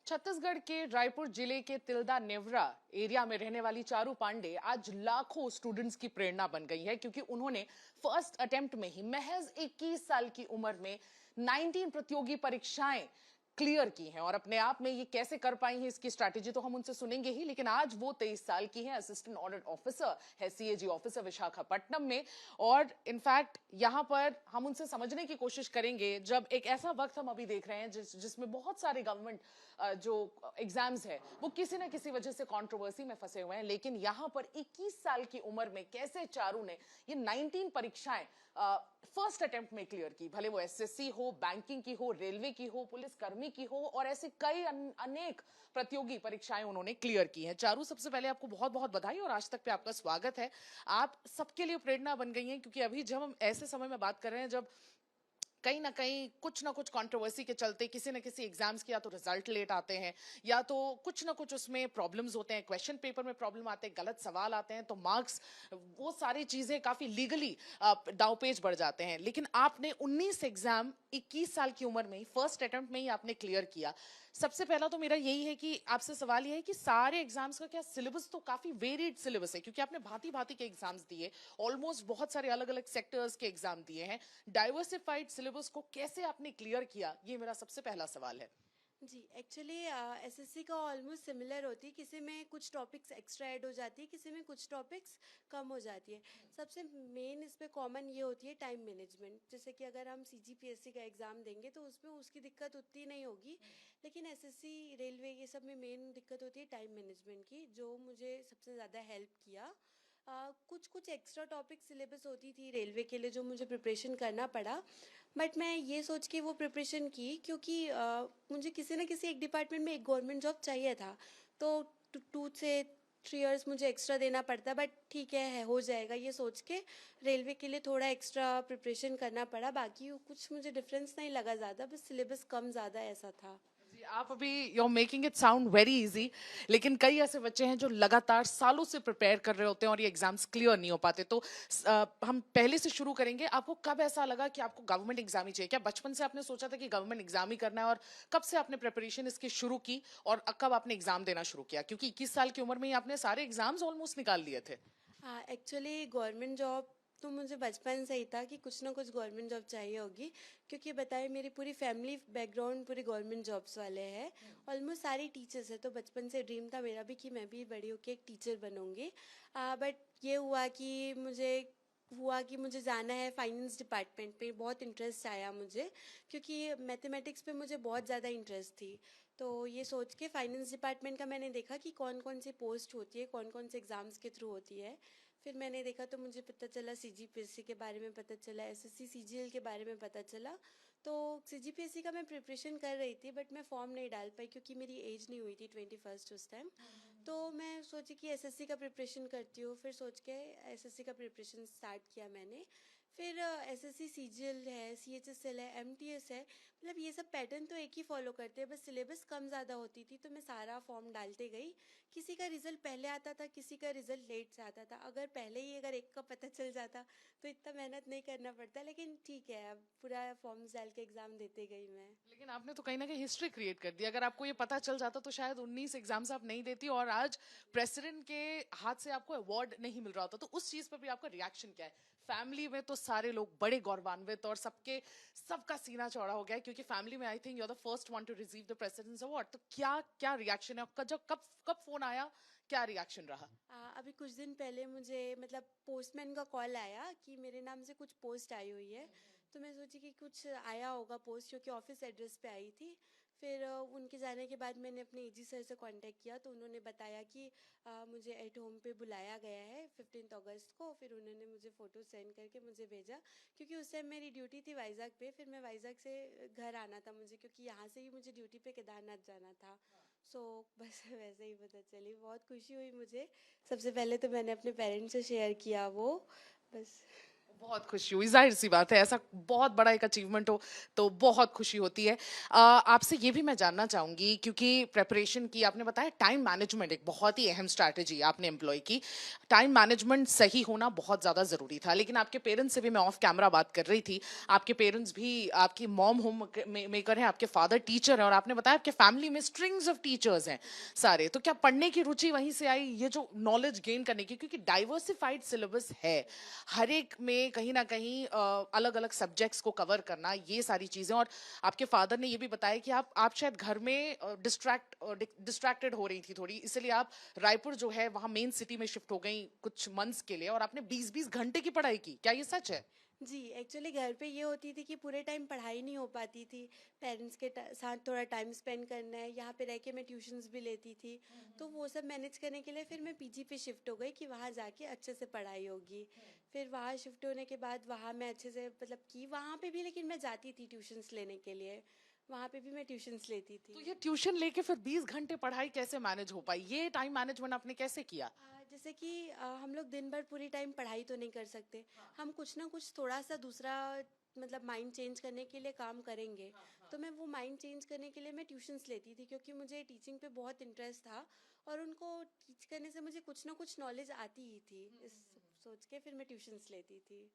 छत्तीसगढ़ के रायपुर जिले के तिल्दा नेवरा एरिया में रहने वाली चारू पांडे आज लाखों स्टूडेंट्स की प्रेरणा बन गई है, क्योंकि उन्होंने फर्स्ट अटेम्प्ट में ही महज 21 साल की उम्र में 19 प्रतियोगी परीक्षाएं क्लियर की हैं। और अपने आप में ये कैसे कर पाई हैं, इसकी स्ट्रैटेजी तो हम उनसे सुनेंगे ही, लेकिन आज वो 23 साल की हैं, असिस्टेंट ऑडिट ऑफिसर है सीएजी ऑफिसर विशाखापट्टनम में। और इनफैक्ट यहां पर हम उनसे समझने की कोशिश करेंगे, जब एक ऐसा वक्त हम अभी देख रहे हैं जिसमें बहुत सारे गवर्नमेंट जो एग्जाम्स है वो किसी ना किसी वजह से कंट्रोवर्सी में फंसे हुए हैं, लेकिन यहां पर 21 साल की उम्र में कैसे चारू ने ये 19 परीक्षाएं फर्स्ट अटेम्प्ट में क्लियर की, भले वो एसएससी हो, बैंकिंग की हो, रेलवे की हो, पुलिस कर्मी की हो, और ऐसे कई अनेक प्रतियोगी परीक्षाएं उन्होंने क्लियर की हैं। चारू, सबसे पहले आपको बहुत बहुत बधाई और आज तक पे आपका स्वागत है। आप सबके लिए प्रेरणा बन गई हैं, क्योंकि अभी जब हम ऐसे समय में बात कर रहे हैं जब कहीं ना कुछ कंट्रोवर्सी के चलते किसी न किसी एग्जाम्स के या तो रिजल्ट लेट आते हैं, या तो कुछ ना कुछ उसमें प्रॉब्लम्स होते हैं, क्वेश्चन पेपर में प्रॉब्लम आते हैं, गलत सवाल आते हैं, तो मार्क्स, वो सारी चीजें काफी लीगली दावपेच बढ़ जाते हैं। लेकिन आपने 19 एग्जाम 21 साल की उम्र में ही फर्स्ट अटेम्प्ट में ही आपने क्लियर किया। सबसे पहला तो मेरा यही है कि आपसे सवाल यह है कि सारे एग्जाम्स का क्या सिलेबस तो काफी वेरिड सिलेबस है, क्योंकि आपने भांति भांति के एग्जाम्स दिए, ऑलमोस्ट बहुत सारे अलग अलग सेक्टर्स के एग्जाम दिए हैं। डाइवर्सिफाइड सिलेबस को कैसे आपने क्लियर किया, ये मेरा सबसे पहला सवाल है। जी, एक्चुअली एसएससी का ऑलमोस्ट सिमिलर होती है। किसी में कुछ टॉपिक्स एक्स्ट्रा ऐड हो जाती है, किसी में कुछ टॉपिक्स कम हो जाती है। सबसे मेन इस पे कॉमन ये होती है टाइम मैनेजमेंट। जैसे कि अगर हम सीजीपीएससी का एग्ज़ाम देंगे तो उसमें उसकी दिक्कत उतनी नहीं होगी, लेकिन एसएससी, रेलवे, ये सब में मेन दिक्कत होती है टाइम मैनेजमेंट की, जो मुझे सबसे ज़्यादा हेल्प किया। कुछ कुछ एक्स्ट्रा टॉपिक सिलेबस होती थी रेलवे के लिए जो मुझे प्रिपरेशन करना पड़ा, बट मैं ये सोच के वो प्रिपरेशन की क्योंकि मुझे किसी ना किसी एक डिपार्टमेंट में एक गवर्नमेंट जॉब चाहिए था। तो 2 से 3 इयर्स मुझे एक्स्ट्रा देना पड़ता, बट ठीक है हो जाएगा ये सोच के रेलवे के लिए थोड़ा एक्स्ट्रा प्रिपरेशन करना पड़ा। बाकी कुछ मुझे डिफरेंस नहीं लगा ज़्यादा, बस सिलेबस कम ज़्यादा ऐसा था। आप अभी you are making it sound very easy, लेकिन कई ऐसे बच्चे हैं जो लगातार सालों से प्रिपेयर कर रहे होते हैं और ये एग्जाम्स क्लियर नहीं हो पाते। तो हम पहले से शुरू करेंगे। आपको कब ऐसा लगा कि आपको गवर्नमेंट एग्जाम ही चाहिए? क्या बचपन से आपने सोचा था कि गवर्नमेंट एग्जाम ही करना है, और कब से आपने प्रिपरेशन इसकी शुरू की और कब आपने एग्जाम देना शुरू किया, क्योंकि 21 साल की उम्र में ही आपने सारे एग्जाम्स ऑलमोस्ट निकाल लिए थे? हाँ, एक्चुअली गवर्नमेंट जॉब तो मुझे बचपन से ही था कि कुछ ना कुछ गवर्नमेंट जॉब चाहिए होगी, क्योंकि बताए मेरी पूरी फैमिली बैकग्राउंड पूरी गवर्नमेंट जॉब्स वाले हैं। ऑलमोस्ट सारी टीचर्स हैं, तो बचपन से ड्रीम था मेरा भी कि मैं भी बड़ी होकर एक टीचर बनूंगी। बट ये हुआ कि मुझे जाना है फाइनेंस डिपार्टमेंट में। बहुत इंटरेस्ट आया मुझे, क्योंकि मैथमेटिक्स पे मुझे बहुत ज़्यादा इंटरेस्ट थी। तो ये सोच के फाइनेंस डिपार्टमेंट का मैंने देखा कि कौन कौन सी पोस्ट होती है, कौन कौन से एग्ज़ाम्स के थ्रू होती है। फिर मैंने देखा तो मुझे पता चला, सीजीपीएससी के बारे में पता चला, एसएससी सीजीएल के बारे में पता चला। तो सीजीपीएससी का मैं प्रिपरेशन कर रही थी, बट मैं फॉर्म नहीं डाल पाई क्योंकि मेरी एज नहीं हुई थी 21 उस टाइम। तो मैं सोची कि एसएससी का प्रिपरेशन करती हूँ, फिर सोच के एसएससी का प्रिपरेशन स्टार्ट किया मैंने। फिर एसएससी सीजीएल है, सीएचएसएल है, एमटीएस है, मतलब ये सब पैटर्न तो एक ही फॉलो करते हैं, बस सिलेबस कम ज़्यादा होती थी। तो मैं सारा फॉर्म डालते गई। किसी का रिजल्ट पहले आता था, किसी का रिजल्ट लेट से आता था। अगर एक का पता चल जाता तो इतना मेहनत नहीं करना पड़ता, लेकिन ठीक है, अब पूरा फॉर्म्स डाल के एग्ज़ाम देते गई मैं। लेकिन आपने तो कहीं ना कहीं हिस्ट्री क्रिएट कर दी। अगर आपको ये पता चल जाता तो शायद 19 एग्जाम्स आप नहीं देती और आज प्रेसिडेंट के हाथ से आपको अवार्ड नहीं मिल रहा होता। तो उस चीज पर भी आपका रिएक्शन क्या है? फैमिली में तो सारे लोग बड़े गौरवान्वित और सबका सीना चौड़ा हो गया है, क्योंकि फैमिली में I think you are the first one to receive the president's award. तो क्या क्या रिएक्शन है आपका? जब कब कब फोन आया, क्या रिएक्शन रहा? अभी कुछ दिन पहले मुझे मतलब पोस्टमैन का कॉल आया कि मेरे नाम से कुछ पोस्ट आई हुई है। तो मैं सोची कि कुछ आया होगा पोस्ट, क्योंकि ऑफिस एड्रेस पे आई थी। फिर उनके जाने के बाद मैंने अपने एजी सर से कांटेक्ट किया, तो उन्होंने बताया कि मुझे एट होम पे बुलाया गया है 15 अगस्त को। फिर उन्होंने मुझे फ़ोटो सेंड करके मुझे भेजा, क्योंकि उस टाइम मेरी ड्यूटी थी वाइज़ाग पे। फिर मैं वाइज़ाग से घर आना था मुझे, क्योंकि यहाँ से ही मुझे ड्यूटी पे केदारनाथ जाना था। सो बस वैसे ही पता चली, बहुत खुशी हुई मुझे। सबसे पहले तो मैंने अपने पेरेंट्स से शेयर किया वो, बस। बहुत खुशी हुई, जाहिर सी बात है, ऐसा बहुत बड़ा एक अचीवमेंट हो तो बहुत खुशी होती है। आपसे ये भी मैं जानना चाहूंगी, क्योंकि प्रेपरेशन की आपने बताया, टाइम मैनेजमेंट एक बहुत ही अहम स्ट्रैटेजी आपने एम्प्लॉय की। टाइम मैनेजमेंट सही होना बहुत ज्यादा जरूरी था, लेकिन आपके पेरेंट्स से भी मैं ऑफ कैमरा बात कर रही थी। आपके पेरेंट्स भी, आपकी मॉम होम मेकर है, आपके फादर टीचर है, और आपने बताया आपके फैमिली में स्ट्रिंग्स ऑफ टीचर्स हैं सारे। तो क्या पढ़ने की रुचि वहीं से आई, ये जो नॉलेज गेन करने की, क्योंकि डाइवर्सिफाइड सिलेबस है, हर एक में कहीं ना कहीं अलग अलग सब्जेक्ट्स को कवर करना, ये सारी चीजें। और आपके फादर ने ये भी बताया कि आप शायद घर में डिस्ट्रैक्टेड हो रही थी थोड़ी, इसलिए आप रायपुर जो है वहां मेन सिटी में शिफ्ट हो गई कुछ मंथ्स के लिए, और आपने 20-20 घंटे की पढ़ाई की। क्या ये सच है? जी, एक्चुअली घर पे ये होती थी कि पूरे टाइम पढ़ाई नहीं हो पाती थी। पेरेंट्स के साथ थोड़ा टाइम स्पेंड करना है, यहाँ पे रह के मैं ट्यूशन्स भी लेती थी। तो वो सब मैनेज करने के लिए फिर मैं पीजी पे शिफ्ट हो गई कि वहाँ जाके अच्छे से पढ़ाई होगी। फिर वहाँ शिफ्ट होने के बाद वहाँ मैं अच्छे से मतलब कि वहाँ पे भी, लेकिन मैं जाती थी ट्यूशन्स लेने के लिए। वहाँ पे भी मैं ट्यूशन्स लेती तो थी। ये ट्यूशन लेके फिर 20 घंटे पढ़ाई कैसे मैनेज हो पाई? ये टाइम मैनेजमेंट आपने कैसे किया? जैसे कि हम लोग दिन भर पूरी टाइम पढ़ाई तो नहीं कर सकते। हम कुछ ना कुछ थोड़ा सा दूसरा मतलब माइंड चेंज करने के लिए काम करेंगे। तो मैं वो माइंड चेंज करने के लिए मैं ट्यूशन्स लेती थी, क्योंकि मुझे टीचिंग पे बहुत इंटरेस्ट था और उनको टीच करने से मुझे कुछ ना कुछ नॉलेज आती ही थी। इस सोच के फिर मैं ट्यूशन्स लेती थी।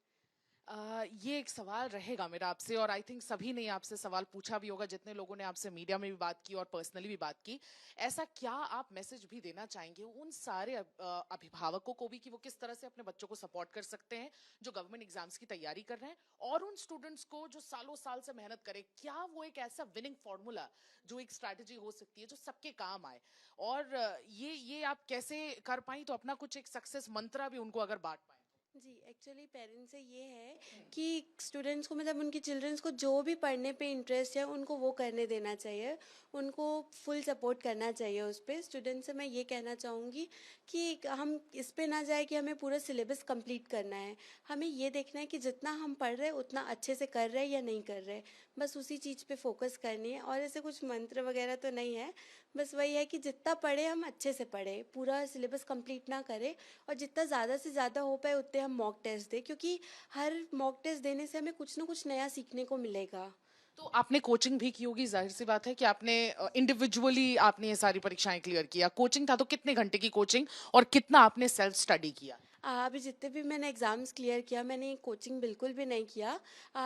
ये एक सवाल रहेगा मेरा आपसे, और आई थिंक सभी ने आपसे सवाल पूछा भी होगा, जितने लोगों ने आपसे मीडिया में भी बात की और पर्सनली भी बात की। ऐसा क्या आप मैसेज भी देना चाहेंगे उन सारे अभिभावकों को भी, कि वो किस तरह से अपने बच्चों को सपोर्ट कर सकते हैं जो गवर्नमेंट एग्जाम्स की तैयारी कर रहे हैं, और उन स्टूडेंट्स को जो सालों साल से मेहनत करे? क्या वो एक ऐसा विनिंग फॉर्मूला, जो एक स्ट्रैटेजी हो सकती है जो सबके काम आए, और ये आप कैसे कर पाई? तो अपना कुछ एक सक्सेस मंत्रा भी उनको अगर बांट पाए। जी, एक्चुअली पेरेंट्स से ये है कि स्टूडेंट्स को मतलब उनके चिल्ड्रंस को जो भी पढ़ने पे इंटरेस्ट है उनको वो करने देना चाहिए। उनको फुल सपोर्ट करना चाहिए उस पे। स्टूडेंट्स से मैं ये कहना चाहूँगी कि हम इस पे ना जाए कि हमें पूरा सिलेबस कंप्लीट करना है। हमें ये देखना है कि जितना हम पढ़ रहे हैं उतना अच्छे से कर रहे हैं या नहीं कर रहे। बस उसी चीज़ पे फोकस करनी है, और ऐसे कुछ मंत्र वगैरह तो नहीं है। बस वही है कि जितना पढ़े हम अच्छे से पढ़ें, पूरा सिलेबस कंप्लीट ना करें, और जितना ज़्यादा से ज़्यादा हो पाए उतने हम मॉक टेस्ट दें, क्योंकि हर मॉक टेस्ट देने से हमें कुछ ना कुछ नया सीखने को मिलेगा। तो आपने कोचिंग भी की होगी, जाहिर सी बात है कि आपने इंडिविजुअली आपने ये सारी परीक्षाएं क्लियर किया। कोचिंग था तो कितने घंटे की कोचिंग, और कितना आपने सेल्फ स्टडी किया? अभी जितने भी मैंने एग्ज़ाम्स क्लियर किया, मैंने कोचिंग बिल्कुल भी नहीं किया।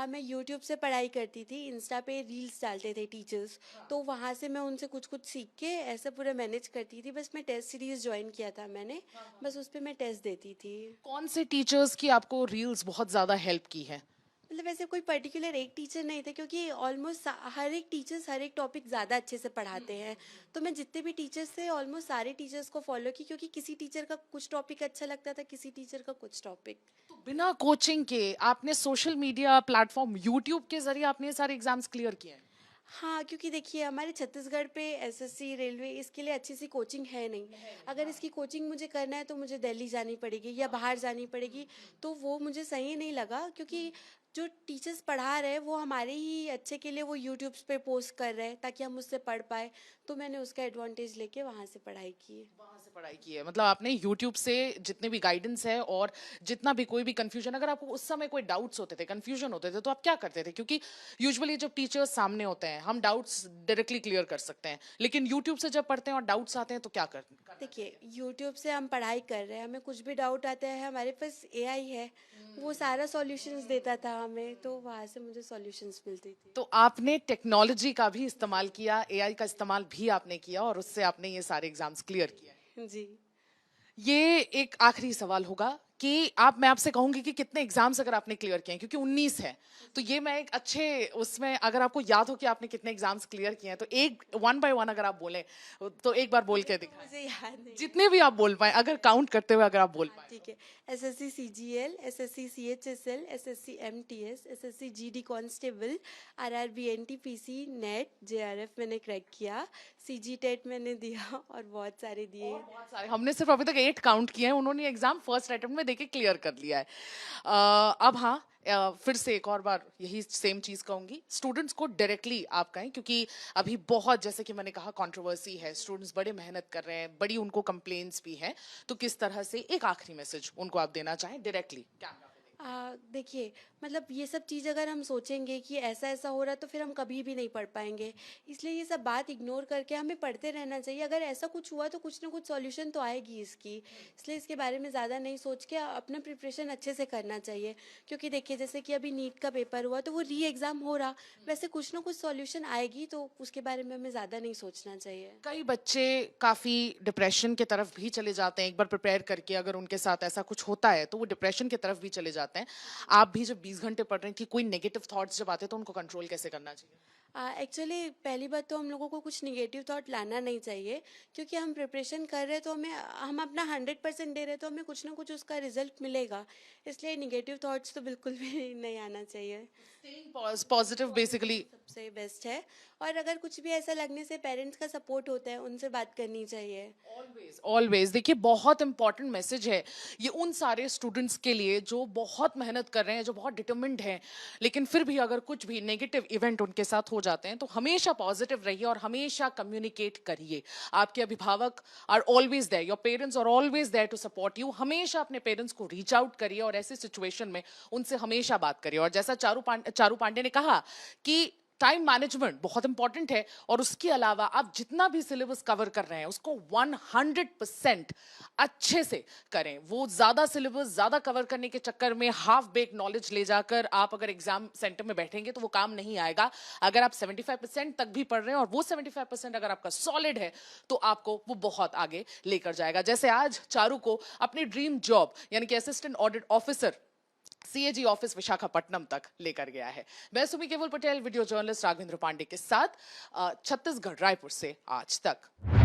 मैं यूट्यूब से पढ़ाई करती थी। इंस्टा पे रील्स डालते थे टीचर्स, तो वहाँ से मैं उनसे कुछ कुछ सीख के ऐसे पूरा मैनेज करती थी। बस मैं टेस्ट सीरीज़ ज्वाइन किया था मैंने, बस उस पर मैं टेस्ट देती थी। कौन से टीचर्स की आपको रील्स बहुत ज्यादा हेल्प की है? मतलब ऐसे कोई पर्टिकुलर एक टीचर नहीं थे, क्योंकि ऑलमोस्ट हर एक टीचर्स हर एक टॉपिक ज़्यादा अच्छे से पढ़ाते हैं। तो मैं जितने भी टीचर्स थे ऑलमोस्ट सारे टीचर्स को फॉलो की, क्योंकि किसी टीचर का कुछ टॉपिक अच्छा लगता था, किसी टीचर का कुछ टॉपिक। तो बिना कोचिंग के आपने सोशल मीडिया प्लेटफॉर्म यूट्यूब के जरिए आपने ये सारे एग्जाम्स क्लियर किए हैं? हाँ, क्योंकि देखिए हमारे छत्तीसगढ़ पे एसएससी रेलवे इसके लिए अच्छी सी कोचिंग है नहीं। अगर इसकी कोचिंग मुझे करना है तो मुझे दिल्ली जानी पड़ेगी या बाहर जानी पड़ेगी। तो वो मुझे सही नहीं लगा, क्योंकि जो टीचर्स पढ़ा रहे हैं वो हमारे ही अच्छे के लिए वो यूट्यूब्स पे पोस्ट कर रहे हैं ताकि हम उससे पढ़ पाए। तो मैंने उसका एडवांटेज लेके वहाँ से पढ़ाई की। वहां से पढ़ाई की है, मतलब आपने यूट्यूब से जितने भी गाइडेंस है, और जितना भी कोई भी कंफ्यूजन, अगर आपको उस समय कोई डाउट्स होते थे, कंफ्यूजन होते थे, तो आप क्या करते थे? क्योंकि यूजुअली जब टीचर्स सामने होते हैं हम डाउट्स डायरेक्टली क्लियर कर सकते हैं, लेकिन यूट्यूब से जब पढ़ते हैं और डाउट्स आते हैं तो क्या करना देखिए, चाहिए? यूट्यूब से हम पढ़ाई कर रहे हैं, हमें कुछ भी डाउट आता है, हमारे पास एआई है, वो सारा सॉल्यूशंस देता था हमें, तो वहाँ से मुझे सॉल्यूशंस मिलती थी। तो आपने टेक्नोलॉजी का भी इस्तेमाल किया, एआई का इस्तेमाल भी आपने किया, और उससे आपने ये सारे एग्जाम्स क्लियर किए। जी। ये एक आखिरी सवाल होगा कि मैं आपसे कहूंगी कि कितने एग्जाम्स अगर आपने क्लियर किए हैं, क्योंकि 19 है, तो ये मैं एक अच्छे उसमें, अगर आपको याद हो कि आपने कितने एग्जाम्स क्लियर किए हैं, तो एक वन बाय वन अगर आप बोलें तो एक बार बोल के दिखाएं। मुझे याद नहीं। जितने भी आप बोल पाए, अगर काउंट करते हुए अगर आप बोल पाए। ठीक है। SSC CGL, SSC CHSL, SSC MTS, SSC GD constable, RRB NTPC, net, JRF मैंने क्रैक किया, सीजी टेट मैंने दिया और बहुत सारे दिए। बहुत सारे, हमने सिर्फ अभी तक 8 काउंट किए हैं, उन्होंने एग्जाम फर्स्ट अटेम्प्ट में देके क्लियर कर लिया है। अब हाँ, फिर से एक और बार यही सेम चीज कहूंगी, स्टूडेंट्स को डायरेक्टली आप कहें, क्योंकि अभी बहुत, जैसे कि मैंने कहा, कंट्रोवर्सी है, स्टूडेंट्स बड़े मेहनत कर रहे हैं, बड़ी उनको कंप्लेंट्स भी हैं, तो किस तरह से एक आखिरी मैसेज उनको आप देना चाहें डायरेक्टली कैमरा पे? देखिए, मतलब ये सब चीज़ अगर हम सोचेंगे कि ऐसा ऐसा हो रहा है तो फिर हम कभी भी नहीं पढ़ पाएंगे। इसलिए ये सब बात इग्नोर करके हमें पढ़ते रहना चाहिए। अगर ऐसा कुछ हुआ तो कुछ ना कुछ सॉल्यूशन तो आएगी इसकी। इसलिए इसके बारे में ज़्यादा नहीं सोच के अपना प्रिपरेशन अच्छे से करना चाहिए। क्योंकि देखिए, जैसे कि अभी नीट का पेपर हुआ तो वो री एग्ज़ाम हो रहा, वैसे कुछ ना कुछ सॉल्यूशन आएगी, तो उसके बारे में हमें ज़्यादा नहीं सोचना चाहिए। कई बच्चे काफी डिप्रेशन की तरफ भी चले जाते हैं एक बार प्रिपेयर करके, अगर उनके साथ ऐसा कुछ होता है तो वो डिप्रेशन की तरफ भी चले जाते हैं। आप भी जब 20 घंटे पढ़ रही थी, कोई नेगेटिव थॉट्स जब आते हैं तो उनको कंट्रोल कैसे करना चाहिए? एक्चुअली पहली बात तो हम लोगों को कुछ निगेटिव थॉट लाना नहीं चाहिए। क्योंकि हम प्रिपरेशन कर रहे हैं तो हम अपना 100% दे रहे हैं तो हमें कुछ ना कुछ उसका रिजल्ट मिलेगा। इसलिए निगेटिव थॉट्स तो बिल्कुल भी नहीं आना चाहिए। Staying positive basically. सबसे बेस्ट है। और अगर कुछ भी ऐसा लगने से पेरेंट्स का सपोर्ट होता है, उनसे बात करनी चाहिए। ऑलवेज ऑलवेज देखिए, बहुत इंपॉर्टेंट मैसेज है ये उन सारे स्टूडेंट्स के लिए जो बहुत मेहनत कर रहे हैं, जो बहुत डिटरमिन्ड हैं, लेकिन फिर भी अगर कुछ भी नेगेटिव इवेंट उनके साथ हो जाते हैं तो हमेशा पॉजिटिव रहिए और हमेशा कम्युनिकेट करिए। आपके अभिभावक are always there, your parents are always there to support you. हमेशा अपने पेरेंट्स को रीच आउट करिए और ऐसी सिचुएशन में उनसे हमेशा बात करिए। और जैसा चारू पांडे ने कहा कि टाइम मैनेजमेंट बहुत इंपॉर्टेंट है, और उसके अलावा आप जितना भी सिलेबस कवर कर रहे हैं उसको 100% अच्छे से करें। वो ज्यादा सिलेबस ज्यादा कवर करने के चक्कर में हाफ बेक नॉलेज ले जाकर आप अगर एग्जाम सेंटर में बैठेंगे तो वो काम नहीं आएगा। अगर आप 75% तक भी पढ़ रहे हैं और वो 75% अगर आपका सॉलिड है तो आपको वो बहुत आगे लेकर जाएगा। जैसे आज चारू को अपनी ड्रीम जॉब यानी कि assistant audit officer CAG office Visakhapatnam तक लेकर गया है। मैं सुमी केवल पटेल, वीडियो जर्नलिस्ट राघवेंद्र पांडे के साथ छत्तीसगढ़ रायपुर से आज तक।